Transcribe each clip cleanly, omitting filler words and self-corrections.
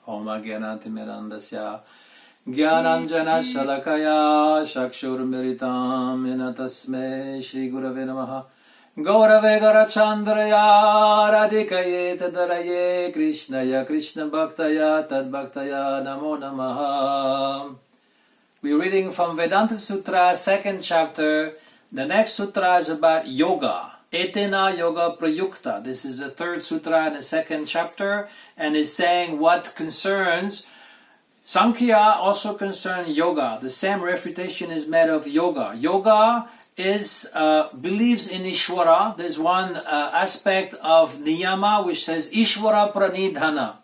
Om Agyanatimirandasya Gyananjana Shalakaya Shakshurmiritam Yanatasme Shri Gurave Namaha Gaurave Garachandraya Radhikaye Tadaraye Krishnaya Krishna Bhaktaya Tad Bhaktaya Namo Namaha. We're reading from Vedanta Sutra, 2nd chapter. The next sutra is about yoga. Etena Yoga Prayukta. This is the 3rd sutra in the 2nd chapter, and is saying what concerns Sankhya also concern yoga. The same refutation is made of yoga. Yoga is believes in Ishvara. There's one aspect of Niyama which says Ishvara Pranidhana.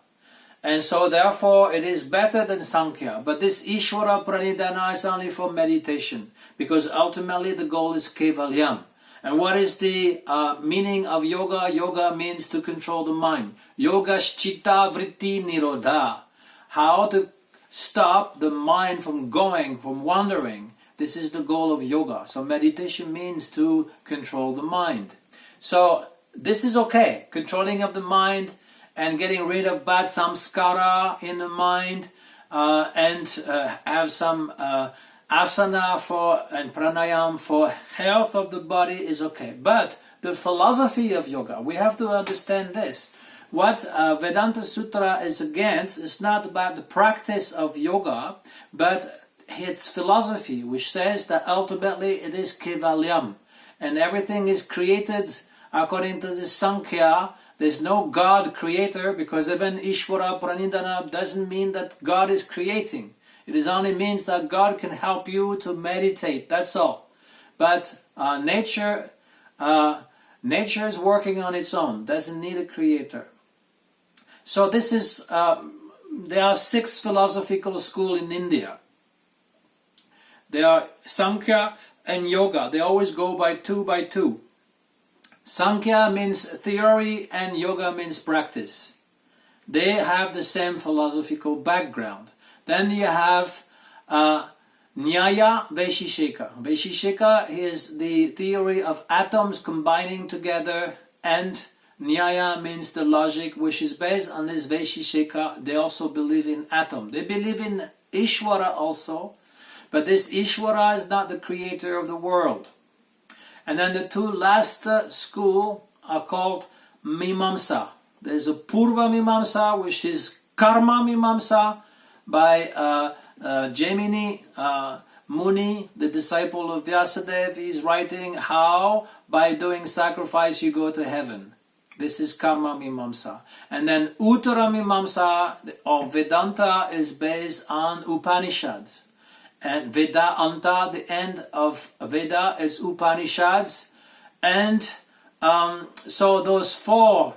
And so therefore it is better than Sankhya. But this Ishvara Pranidhana is only for meditation, because ultimately the goal is Kevalyam. And what is the meaning of yoga? Yoga means to control the mind. Yoga Shchita Vritti Nirodha. How to stop the mind from going, from wandering. This is the goal of yoga. So meditation means to control the mind. So this is okay. Controlling of the mind and getting rid of bad samskara in the mind, and have some asana for and pranayam for health of the body is okay. But the philosophy of yoga, we have to understand this. What Vedanta Sutra is against is not about the practice of yoga, but its philosophy, which says that ultimately it is Kevalyam, and everything is created according to the Sankhya. There's no God creator, because even Ishvara Pranidhana doesn't mean that God is creating. It only means that God can help you to meditate, that's all. But nature is working on its own, doesn't need a creator. So this is, there are 6 philosophical schools in India. There are Sankhya and Yoga. They always go by two. Sankhya means theory and Yoga means practice. They have the same philosophical background. Then you have Nyaya Vaisheshika. Vaisheshika is the theory of atoms combining together, and Nyaya means the logic which is based on this Vaisheshika. They also believe in atom. They believe in Ishvara also, but this Ishvara is not the creator of the world. And then the 2 last school are called Mimamsa. There's a Purva Mimamsa, which is Karma Mimamsa, by Jaimini Muni, the disciple of Vyasadeva. He's writing how by doing sacrifice you go to heaven. This is Karma Mimamsa. And then Uttara Mimamsa or Vedanta is based on Upanishads. And Vedanta, the end of Veda, is Upanishads. And so those 4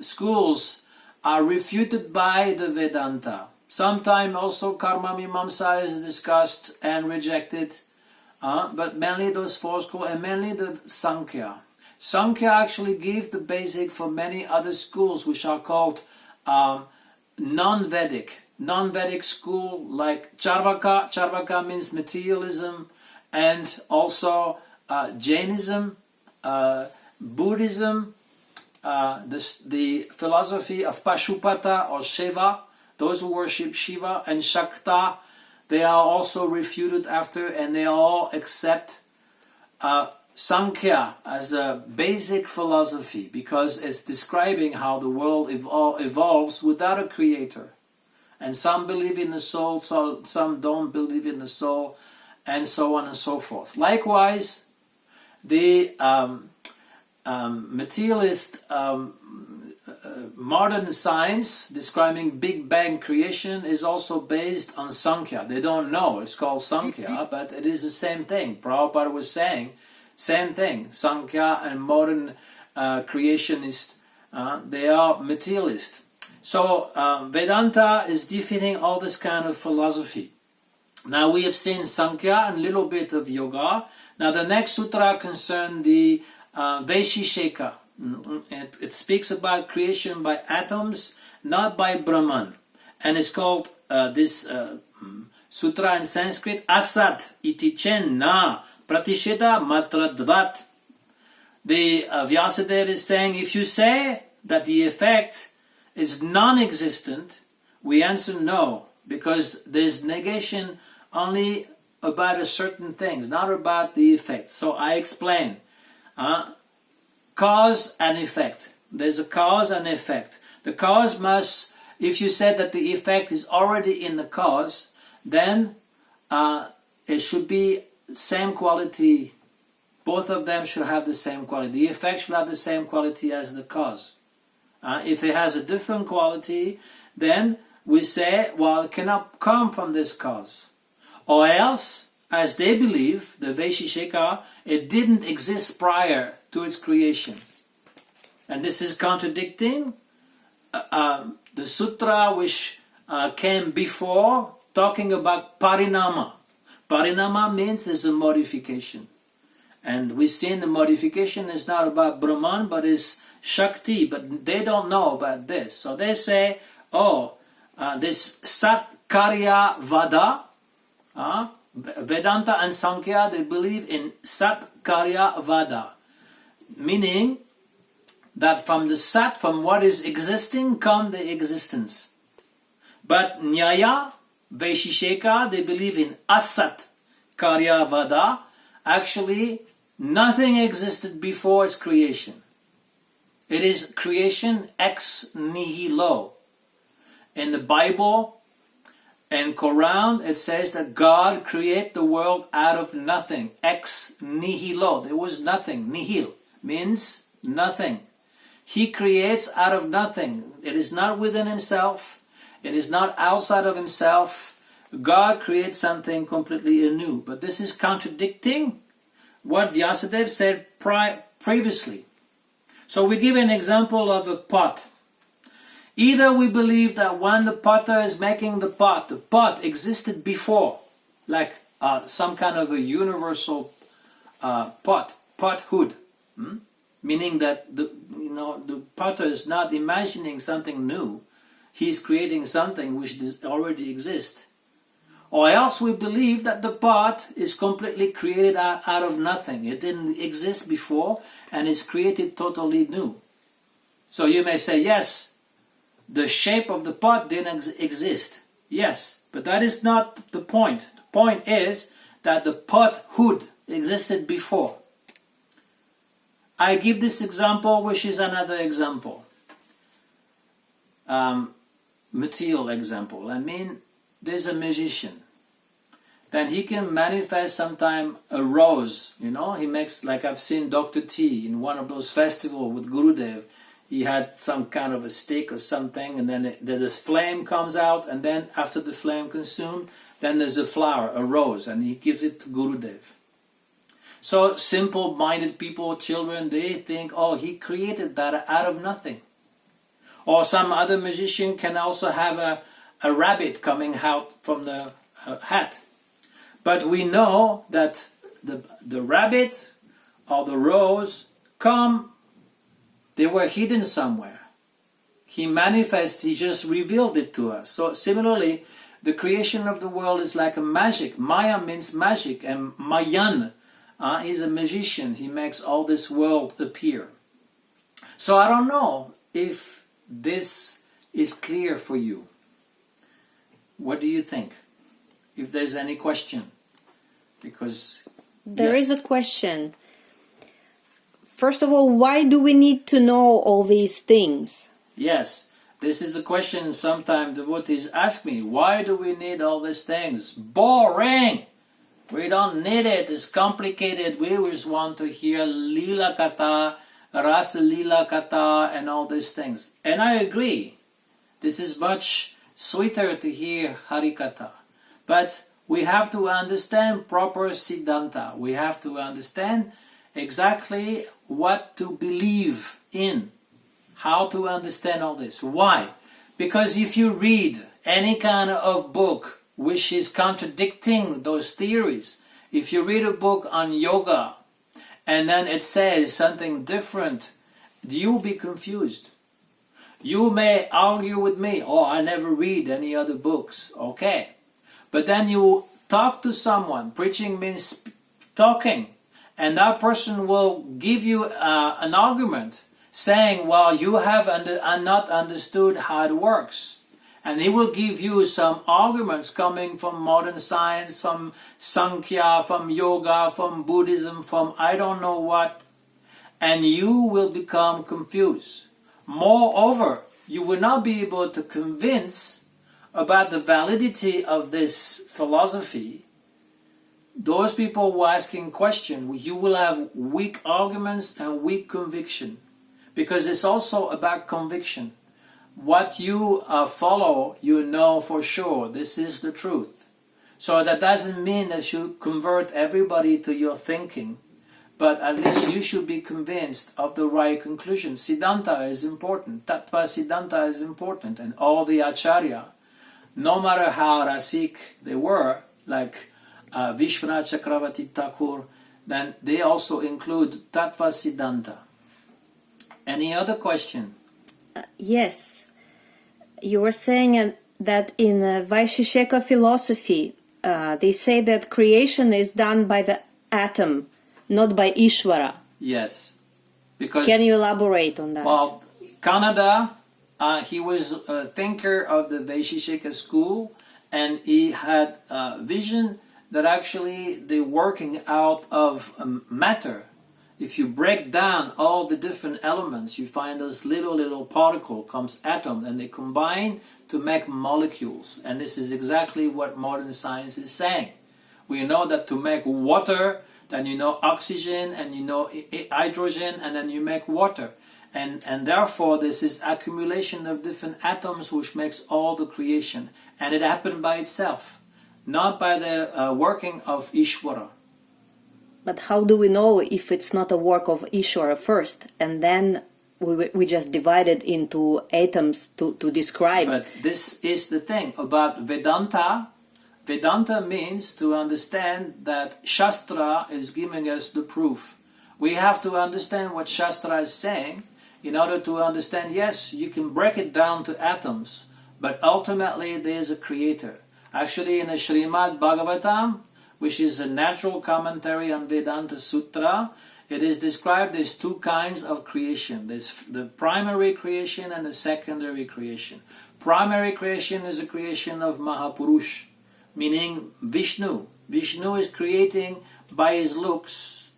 schools are refuted by the Vedanta. Sometimes also Karma Mimamsa is discussed and rejected, but mainly those 4 schools, and mainly the Sankhya. Sankhya actually gave the basic for many other schools which are called non-Vedic. Non-Vedic school like Charvaka. Charvaka means materialism, and also Jainism, Buddhism, the philosophy of Pashupata or Shiva, those who worship Shiva, and Shakta. They are also refuted after, and they all accept Sankhya as the basic philosophy, because it's describing how the world evolves without a creator. And some believe in the soul, so some don't believe in the soul, and so on and so forth. Likewise, the materialist modern science describing Big Bang creation is also based on Sankhya. They don't know it's called Sankhya, but it is the same thing. Prabhupada was saying, same thing. Sankhya and modern creationists, they are materialist. So Vedanta is defeating all this kind of philosophy. Now we have seen Sankhya and a little bit of yoga. Now the next sutra concerns the Vaisheshika. It speaks about creation by atoms, not by Brahman. And it's called, this sutra in Sanskrit, Asat iti chenna pratisheta matradvat. The Vyasadeva is saying, if you say that the effect is non-existent, We answer no, because there's negation only about a certain things, not about the effect. So I explain. Cause and effect. There's a cause and effect. The cause must, if you said that the effect is already in the cause, then it should be same quality. Both of them should have the same quality. The effect should have the same quality as the cause. If it has a different quality, then we say, well, it cannot come from this cause. Or else, as they believe, the Vaisheshika, it didn't exist prior to its creation. And this is contradicting the sutra which came before, talking about parinama. Parinama means there's a modification. And we've seen the modification is not about Brahman, but is Shakti. But they don't know about this. So they say, this Sat Karya Vada, Vedanta and Sankhya, they believe in Sat Karya Vada. Meaning that from the Sat, from what is existing, come the existence. But Nyaya, Vaisheshika, they believe in Asat Karya Vada. Actually, nothing existed before its creation. It is creation ex nihilo. In the Bible and Quran, it says that God created the world out of nothing. Ex nihilo. There was nothing. Nihil means nothing. He creates out of nothing. It is not within himself. It is not outside of himself. God creates something completely anew. But this is contradicting what Vyasadeva said previously. So we give an example of a pot. Either we believe that when the potter is making the pot existed before, like some kind of a universal pothood, meaning that the potter is not imagining something new; he's creating something which already exists. Or else we believe that the pot is completely created out of nothing. It didn't exist before and is created totally new. So you may say, yes, the shape of the pot didn't exist. Yes, but that is not the point. The point is that the pothood existed before. I give this example, which is another example. Material example. I mean, there's a magician. Then he can manifest sometime a rose, he makes, like I've seen Dr. T in one of those festivals with Gurudev. He had some kind of a stick or something, and then the flame comes out, and then after the flame consumed, then there's a flower, a rose, and he gives it to Gurudev. So simple-minded people, children, they think, he created that out of nothing. Or some other magician can also have a rabbit coming out from the hat. But we know that the rabbit or the rose they were hidden somewhere. He just revealed it to us. So similarly, the creation of the world is like a magic. Maya means magic, and Mayan is a magician. He makes all this world appear. So I don't know if this is clear for you. What do you think? If there's any question. Because there is a question. First of all, why do we need to know all these things? Yes, this is the question sometimes devotees ask me. Why do we need all these things? Boring! We don't need it. It's complicated. We always want to hear Lila Katha, Rasa Lila Katha, and all these things. And I agree. This is much sweeter to hear Harikatha. But we have to understand proper Siddhanta. We have to understand exactly what to believe in, how to understand all this. Why? Because if you read any kind of book which is contradicting those theories, if you read a book on yoga and then it says something different, you'll be confused. You may argue with me, I never read any other books. Okay. But then you talk to someone. Preaching means talking. And that person will give you an argument saying, you have not understood how it works. And he will give you some arguments coming from modern science, from Sankhya, from yoga, from Buddhism, from I don't know what, and you will become confused. Moreover, you will not be able to convince about the validity of this philosophy. Those people who are asking questions, you will have weak arguments and weak conviction, because it's also about conviction. What you follow, you know for sure this is the truth. So that doesn't mean that you convert everybody to your thinking, but at least you should be convinced of the right conclusion. Siddhanta is important, Tattva Siddhanta is important, and all the Acharya, no matter how Rasik they were, like Vishwanath Chakravarti Thakur, then they also include Tattva Siddhanta. Any other question? Yes. You were saying that in Vaisheshika philosophy, they say that creation is done by the atom, not by Ishvara. Yes. Because, can you elaborate on that? Well, Kanada, he was a thinker of the Vaisheshika school, and he had a vision that actually the working out of matter, if you break down all the different elements, you find those little particle comes atom, and they combine to make molecules. And this is exactly what modern science is saying. We know that to make water, then you know oxygen, and you know hydrogen, and then you make water. And therefore this is accumulation of different atoms which makes all the creation. And it happened by itself, not by the working of Ishvara. But how do we know if it's not a work of Ishvara first, and then we just divide it into atoms to describe? But this is the thing about Vedanta. Vedanta means to understand that Shastra is giving us the proof. We have to understand what Shastra is saying in order to understand, yes, you can break it down to atoms, but ultimately there is a creator. Actually, in the Srimad Bhagavatam, which is a natural commentary on Vedanta Sutra, it is described as two kinds of creation. There's the primary creation and the secondary creation. Primary creation is a creation of Mahapurush, meaning Vishnu. Vishnu is creating by his looks.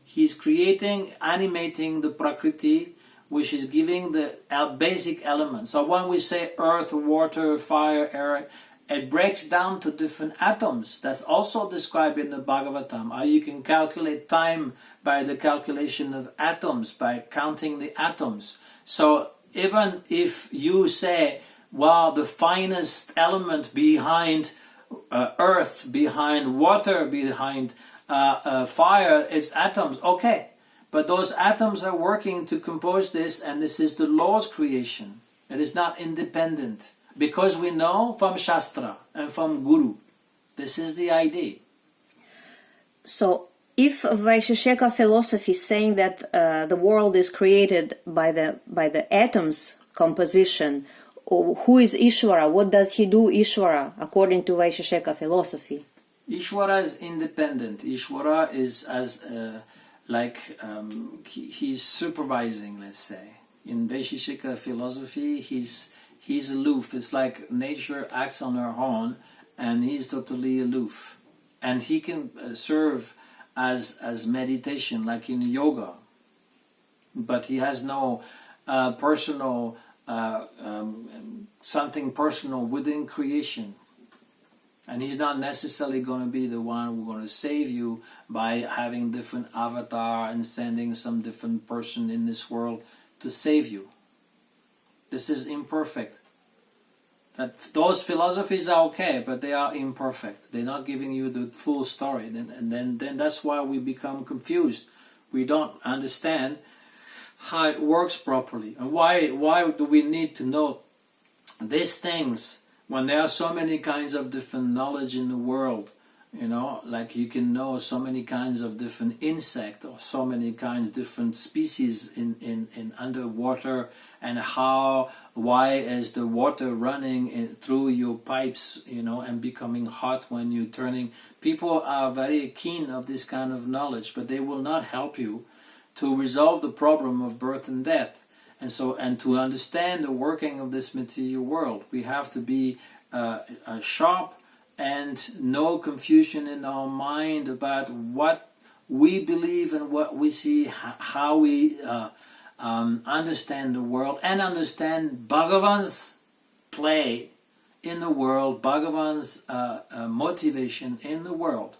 He's creating, animating the Prakriti, which is giving the basic elements. So when we say earth, water, fire, air, it breaks down to different atoms. That's also described in the Bhagavatam. How you can calculate time by the calculation of atoms, by counting the atoms. So even if you say, well, the finest element behind earth, behind water, behind fire, is atoms. Okay, but those atoms are working to compose this, and this is the Lord's creation. It is not independent. Because we know from Shastra and from Guru. This is the idea. So, if Vaisheshika philosophy is saying that the world is created by the atoms composition, who is Ishvara? What does he do, Ishvara, according to Vaisheshika philosophy? Ishvara is independent. Ishvara is he's supervising, let's say. In Vaisheshika philosophy, he's aloof. It's like nature acts on her own, and he's totally aloof. And he can serve as meditation, like in yoga. But he has no personal, something personal within creation. And he's not necessarily going to be the one who's going to save you by having different avatar and sending some different person in this world to save you. This is imperfect. Those philosophies are okay, but they are imperfect. They're not giving you the full story. And then that's why we become confused. We don't understand how it works properly. And why do we need to know these things when there are so many kinds of different knowledge in the world? You know, like you can know so many kinds of different insects, or so many kinds of different species in underwater, and why is the water running through your pipes, you know, and becoming hot when you're turning. People are very keen of this kind of knowledge, but they will not help you to resolve the problem of birth and death. And to understand the working of this material world, we have to be sharp and no confusion in our mind about what we believe and what we see, how we understand the world, and understand Bhagavan's play in the world, Bhagavan's motivation in the world.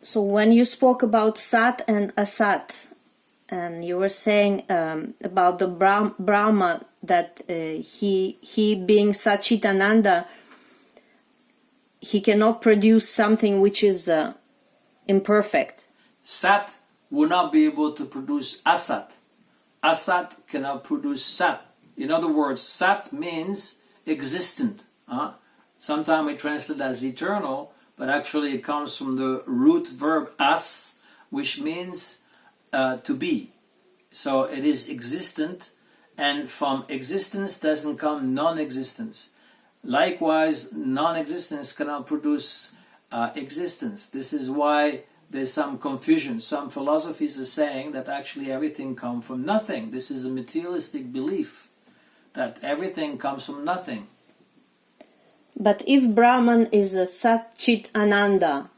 So when you spoke about Sat and Asat, and you were saying about the Brahma, that he being Satchitananda, he cannot produce something which is imperfect. Sat will not be able to produce Asat. Asat cannot produce Sat. In other words, Sat means existent. Sometimes we translate as eternal, but actually it comes from the root verb as, which means to be. So it is existent, and from existence doesn't come non-existence. Likewise, non-existence cannot produce existence. This is why there's some confusion. Some philosophies are saying that actually everything comes from nothing. This is a materialistic belief, that everything comes from nothing. But if Brahman is a Sat-Chit Ananda,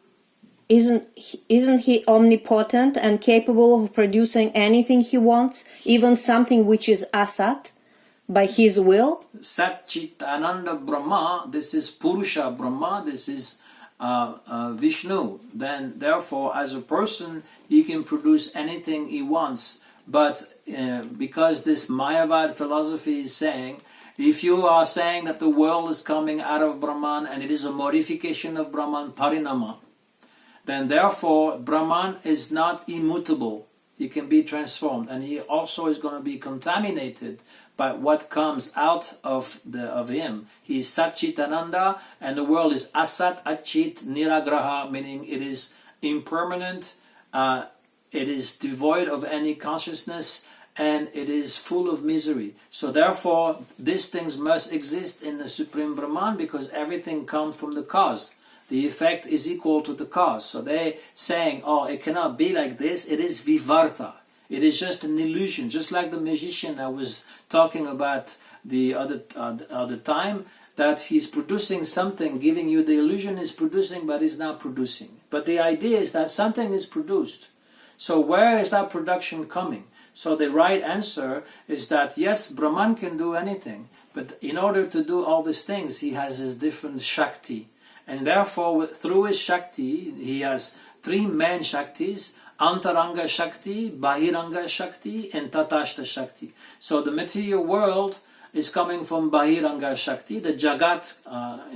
isn't he omnipotent and capable of producing anything he wants, even something which is Asat, by his will? Sat-Chit Ananda Brahma, this is Purusha Brahma, this is Vishnu. Then therefore, as a person, he can produce anything he wants. But because this Mayavad philosophy is saying, if you are saying that the world is coming out of Brahman and it is a modification of Brahman, Parinama, then therefore Brahman is not immutable. He can be transformed, and he also is going to be contaminated by what comes out of him. He is Satchitananda, and the world is Asat, Achit, Niragraha, meaning it is impermanent, it is devoid of any consciousness, and it is full of misery. So therefore, these things must exist in the Supreme Brahman, because everything comes from the cause. The effect is equal to the cause. So they saying, oh, it cannot be like this. It is vivarta. It is just an illusion. Just like the magician I was talking about the other time, that he's producing something, giving you the illusion is producing, but he's not producing. But the idea is that something is produced. So where is that production coming? So the right answer is that yes, Brahman can do anything, but in order to do all these things, he has his different Shakti. And therefore, through his Shakti, he has three main Shaktis: Antaranga Shakti, Bahiranga Shakti, and Tatashta Shakti. So the material world is coming from Bahiranga Shakti, the Jagat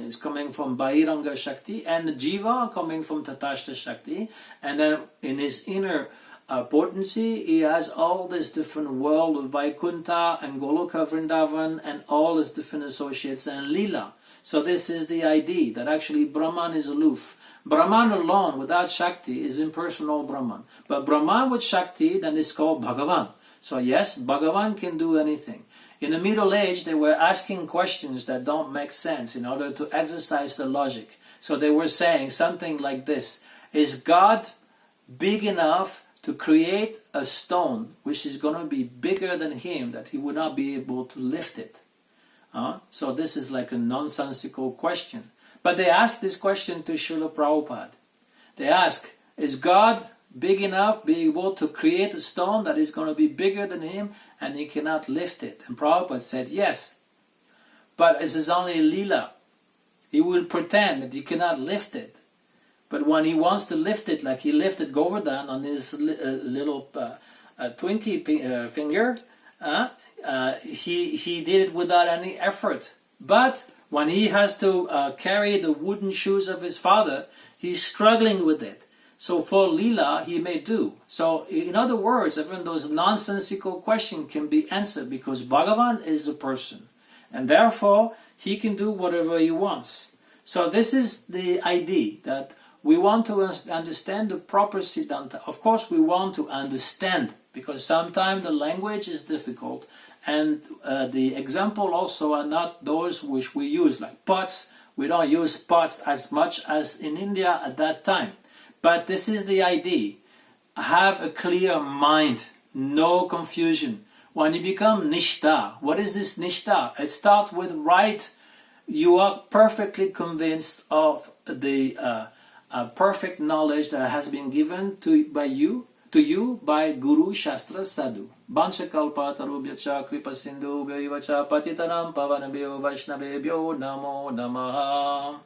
is coming from Bahiranga Shakti, and the Jiva coming from Tatashta Shakti. And then in his inner potency, he has all this different world of Vaikuntha and Goloka Vrindavan and all his different associates and Lila. So this is the idea that actually Brahman is aloof. Brahman alone without Shakti is impersonal Brahman. But Brahman with Shakti then is called Bhagavan. So yes, Bhagavan can do anything. In the Middle Age, they were asking questions that don't make sense in order to exercise the logic. So they were saying something like this: is God big enough to create a stone which is going to be bigger than him, that he would not be able to lift it? So this is like a nonsensical question. But they asked this question to Srila Prabhupada. They ask, is God big enough, be able to create a stone that is going to be bigger than him and he cannot lift it? And Prabhupada said, yes. But this is only Leela. He will pretend that he cannot lift it. But when he wants to lift it, like he lifted Govardhan on his little Twinkie finger, he did it without any effort. But when he has to carry the wooden shoes of his father, he's struggling with it. So for Leela, he may do. So in other words, even those nonsensical questions can be answered, because Bhagavan is a person. And therefore, he can do whatever he wants. So this is the idea, that we want to understand the proper Siddhanta. Of course, we want to understand, because sometimes the language is difficult. And the example also are not those which we use, like pots. We don't use pots as much as in India at that time. But this is the idea. have a clear mind, no confusion. When you become nishta, what is this nishta? It starts with right. You are perfectly convinced of the perfect knowledge that has been given to you by Guru, Shastra, Sadhu. Banchakalpa tarubhyacha kripasindhu bhyo cha patitanam pavanabhyo vaishnavebhyo namo namaha.